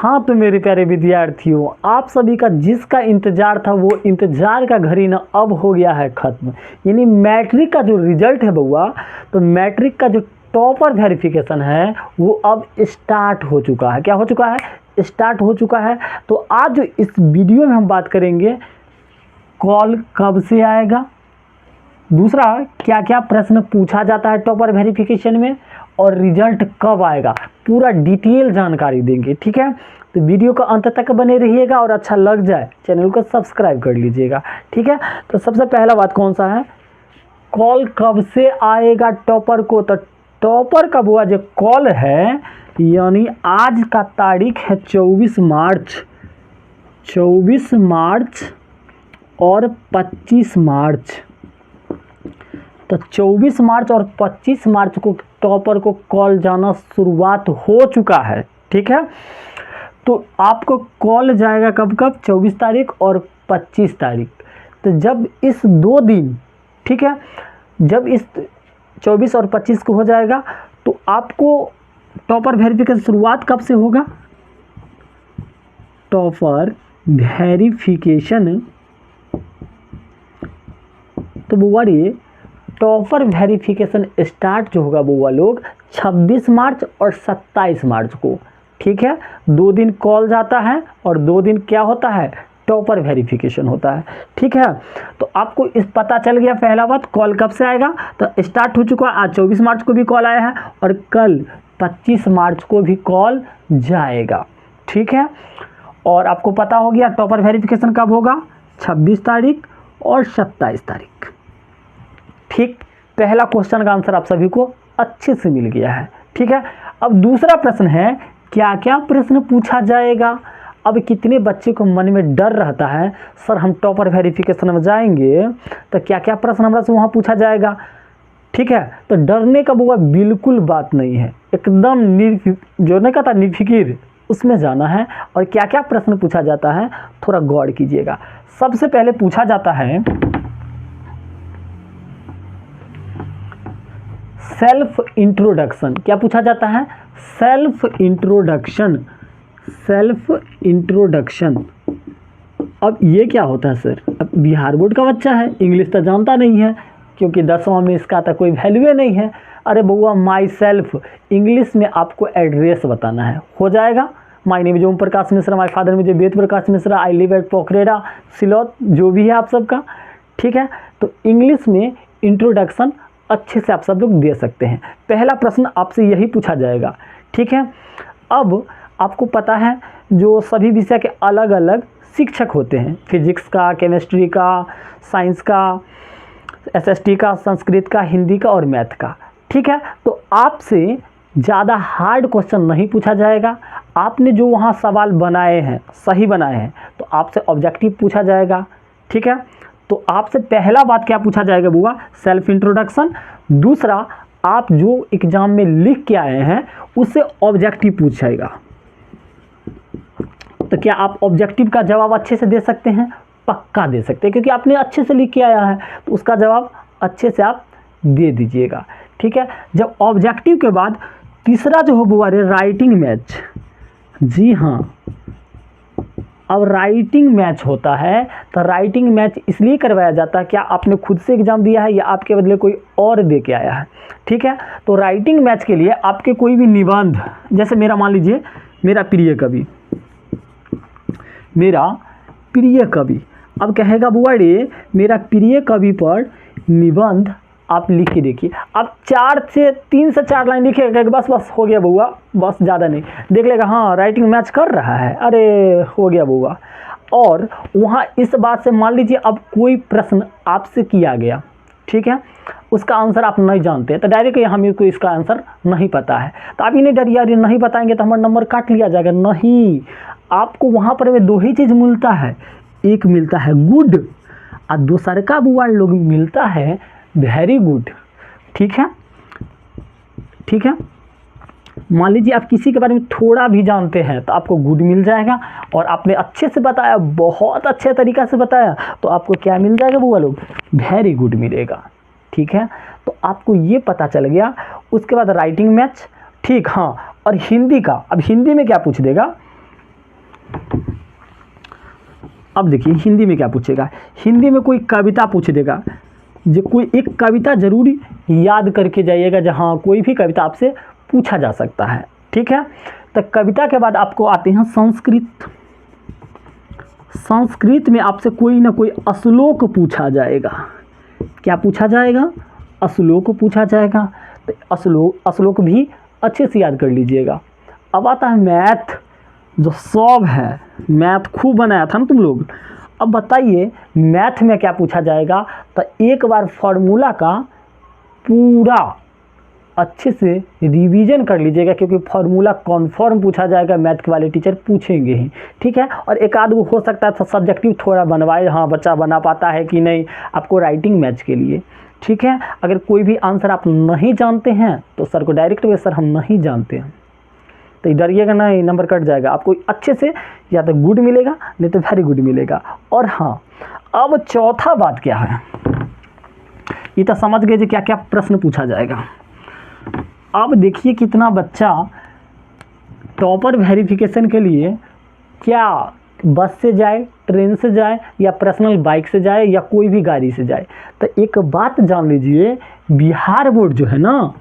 हाँ तो मेरे प्यारे विद्यार्थियों, आप सभी का जिसका इंतज़ार था वो इंतज़ार का घड़ी ना अब हो गया है ख़त्म। यानी मैट्रिक का जो रिज़ल्ट है बउआ, तो मैट्रिक का जो टॉपर वेरिफिकेशन है वो अब स्टार्ट हो चुका है। क्या हो चुका है? स्टार्ट हो चुका है। तो आज जो इस वीडियो में हम बात करेंगे, कॉल कब से आएगा, दूसरा क्या क्या प्रश्न पूछा जाता है टॉपर वेरिफिकेशन में, और रिजल्ट कब आएगा, पूरा डिटेल जानकारी देंगे। ठीक है, तो वीडियो का अंत तक बने रहिएगा और अच्छा लग जाए चैनल को सब्सक्राइब कर लीजिएगा। ठीक है, तो सबसे पहला बात कौन सा है, कॉल कब से आएगा टॉपर को। तो टॉपर का बुआ जो कॉल है, यानी आज का तारीख है 24 मार्च और 25 मार्च। तो 24 मार्च और 25 मार्च को टॉपर को कॉल जाना शुरुआत हो चुका है। ठीक है, तो आपको कॉल जाएगा कब कब, 24 तारीख और 25 तारीख। तो जब इस 2 दिन, ठीक है, जब इस 24 और 25 को हो जाएगा तो आपको टॉपर वेरिफिकेशन शुरुआत कब से होगा, टॉपर वेरिफिकेशन। तो बुआ ये टॉपर वेरिफिकेशन स्टार्ट जो होगा बुआ लोग 26 मार्च और 27 मार्च को। ठीक है, 2 दिन कॉल जाता है और 2 दिन क्या होता है, टॉपर वेरिफिकेशन होता है। ठीक है, तो आपको इस पता चल गया पहला बात, कॉल कब से आएगा। तो स्टार्ट हो चुका है, आज 24 मार्च को भी कॉल आया है और कल 25 मार्च को भी कॉल जाएगा। ठीक है, और आपको पता हो गया टॉपर वेरिफिकेशन कब होगा, 26 तारीख और 27 तारीख। ठीक, पहला क्वेश्चन का आंसर आप सभी को अच्छे से मिल गया है। ठीक है, अब दूसरा प्रश्न है, क्या क्या प्रश्न पूछा जाएगा। अब कितने बच्चे को मन में डर रहता है, सर हम टॉपर वेरिफिकेशन में जाएंगे तो क्या क्या प्रश्न हमारा से वहाँ पूछा जाएगा। ठीक है, तो डरने का बुआ बिल्कुल बात नहीं है, एकदम जो नहीं कहता निर्फिकिर उसमें जाना है। और क्या क्या प्रश्न पूछा जाता है थोड़ा गौर कीजिएगा। सबसे पहले पूछा जाता है सेल्फ इंट्रोडक्शन। क्या पूछा जाता है, सेल्फ इंट्रोडक्शन। अब ये क्या होता है सर, अब बिहार बोर्ड का बच्चा है, इंग्लिश तो जानता नहीं है क्योंकि 10वां में इसका तो कोई वैल्यू नहीं है। अरे बउआ माई सेल्फ, इंग्लिश में आपको एड्रेस बताना है, हो जाएगा। My name is Om Prakash Mishra, my father मुझे Ved Prakash Mishra, I live at Pokharera Silaut, जो भी है आप सबका। ठीक है, तो इंग्लिश में इंट्रोडक्शन अच्छे से आप सब लोग दे सकते हैं। पहला प्रश्न आपसे यही पूछा जाएगा। ठीक है, अब आपको पता है जो सभी विषय के अलग अलग शिक्षक होते हैं, फिजिक्स का, केमिस्ट्री का, साइंस का, एसएसटी का, संस्कृत का, हिंदी का और मैथ का। ठीक है, तो आपसे ज़्यादा हार्ड क्वेश्चन नहीं पूछा जाएगा। आपने जो वहाँ सवाल बनाए हैं, सही बनाए हैं, तो आपसे ऑब्जेक्टिव पूछा जाएगा। ठीक है, तो आपसे पहला बात क्या पूछा जाएगा बुआ, सेल्फ इंट्रोडक्शन। दूसरा, आप जो एग्जाम में लिख के आए हैं उससे ऑब्जेक्टिव पूछेगा। तो क्या आप ऑब्जेक्टिव का जवाब अच्छे से दे सकते हैं? पक्का दे सकते हैं, क्योंकि आपने अच्छे से लिख के आया है तो उसका जवाब अच्छे से आप दे दीजिएगा। ठीक है, जब ऑब्जेक्टिव के बाद तीसरा जो हो बुआ राइटिंग मैच। जी हाँ, अब राइटिंग मैच होता है। तो राइटिंग मैच इसलिए करवाया जाता है, क्या आपने खुद से एग्जाम दिया है या आपके बदले कोई और दे के आया है। ठीक है, तो राइटिंग मैच के लिए आपके कोई भी निबंध, जैसे मेरा मान लीजिए मेरा प्रिय कवि, अब कहेगा बुआ रे मेरा प्रिय कवि पर निबंध आप लिख के देखिए। अब 3 से 4 लाइन लिखेगा, बस हो गया बुआ, बस ज़्यादा नहीं, देख लेगा हाँ राइटिंग मैच कर रहा है, अरे हो गया बुआ। और वहाँ इस बात से मान लीजिए अब कोई प्रश्न आपसे किया गया, ठीक है, उसका आंसर आप नहीं जानते, तो डायरेक्ट हमें को इसका आंसर नहीं पता है, तो आप इन्हें डरिए, अरे नहीं बताएंगे तो हमारा नंबर काट लिया जाएगा। नहीं, आपको वहाँ पर 2 ही चीज़ मिलता है, एक मिलता है गुड और दूसरा का बुआ लोग मिलता है वेरी गुड। ठीक है, ठीक है, मान लीजिए आप किसी के बारे में थोड़ा भी जानते हैं तो आपको गुड मिल जाएगा, और आपने अच्छे से बताया, बहुत अच्छे तरीक़ा से बताया, तो आपको क्या मिल जाएगा बुआ लोग, वेरी गुड मिलेगा। ठीक है, तो आपको ये पता चल गया। उसके बाद राइटिंग मैच, ठीक, हाँ, और हिंदी का, अब हिंदी में क्या पूछ देगा, अब देखिए हिंदी में क्या पूछेगा, हिंदी में कोई कविता पूछ देगा, जो कोई एक कविता जरूरी याद करके जाइएगा, जहाँ कोई भी कविता आपसे पूछा जा सकता है, ठीक है। तो कविता के बाद आपको आते हैं संस्कृत। संस्कृत में आपसे कोई ना कोई श्लोक पूछा जाएगा। क्या पूछा जाएगा? श्लोक पूछा जाएगा। तो श्लोक भी अच्छे से याद कर लीजिएगा। अब आता है मैथ, जो सब है, मैथ खूब बनाया था ना तुम लोग। अब बताइए मैथ में क्या पूछा जाएगा? तो एक बार फॉर्मूला का पूरा अच्छे से रिवीजन कर लीजिएगा, क्योंकि फॉर्मूला कॉन्फर्म पूछा जाएगा, मैथ के वाले टीचर पूछेंगे ही, ठीक है। और एक आध वो हो सकता है तो सब्जेक्टिव थोड़ा बनवाए, हाँ बच्चा बना पाता है कि नहीं, आपको राइटिंग मैच के लिए, ठीक है। अगर कोई भी आंसर आप नहीं जानते हैं तो सर को डायरेक्ट वे सर हम नहीं जानते हैं, तो डरिएगा ना, ये नंबर कट जाएगा। आपको अच्छे से या तो गुड मिलेगा नहीं तो वेरी गुड मिलेगा। और हाँ, अब चौथा बात क्या है, ये तो समझ गए जी क्या क्या प्रश्न पूछा जाएगा। अब देखिए कितना बच्चा टॉपर वेरिफिकेशन के लिए क्या बस से जाए, ट्रेन से जाए, या पर्सनल बाइक से जाए, या कोई भी गाड़ी से जाए। तो एक बात जान लीजिए, बिहार बोर्ड जो है ना,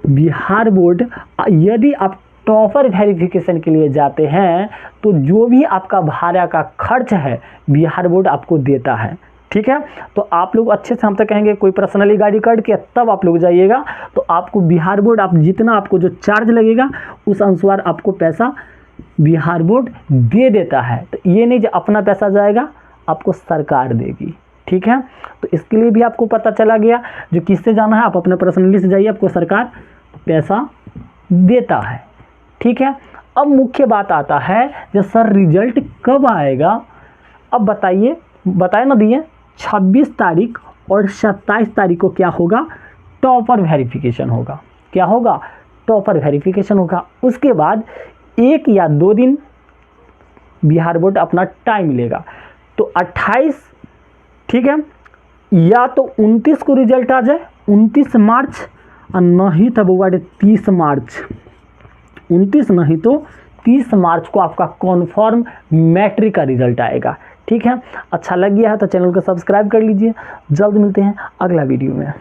बिहार बोर्ड यदि आप टॉपर वेरिफिकेशन के लिए जाते हैं तो जो भी आपका भाड़ा का खर्च है बिहार बोर्ड आपको देता है, ठीक है। तो आप लोग अच्छे से, हम तो कहेंगे कोई पर्सनली गाड़ी करके तब आप लोग जाइएगा, तो आपको बिहार बोर्ड आप जितना आपको जो चार्ज लगेगा उस अनुसार आपको पैसा बिहार बोर्ड दे देता है। तो ये नहीं जो अपना पैसा जाएगा, आपको सरकार देगी, ठीक है। तो इसके लिए भी आपको पता चला गया, जो किससे जाना है आप अपने पर्सनली से जाइए, आपको सरकार पैसा देता है, ठीक है। अब मुख्य बात आता है जो सर रिजल्ट कब आएगा। अब बताइए, बताए ना दिए 26 तारीख और 27 तारीख को क्या होगा, टॉपर वेरिफिकेशन होगा। क्या होगा? टॉपर वेरिफिकेशन होगा। उसके बाद 1 या 2 दिन बिहार बोर्ड अपना टाइम लेगा, तो 28, ठीक है, या तो 29 को रिजल्ट आ जाए, 29 मार्च, और नहीं तो वो 30 मार्च, 29 नहीं तो 30 मार्च को आपका कॉन्फर्म मैट्रिक का रिजल्ट आएगा, ठीक है। अच्छा लग गया है तो चैनल को सब्सक्राइब कर लीजिए। जल्द मिलते हैं अगला वीडियो में।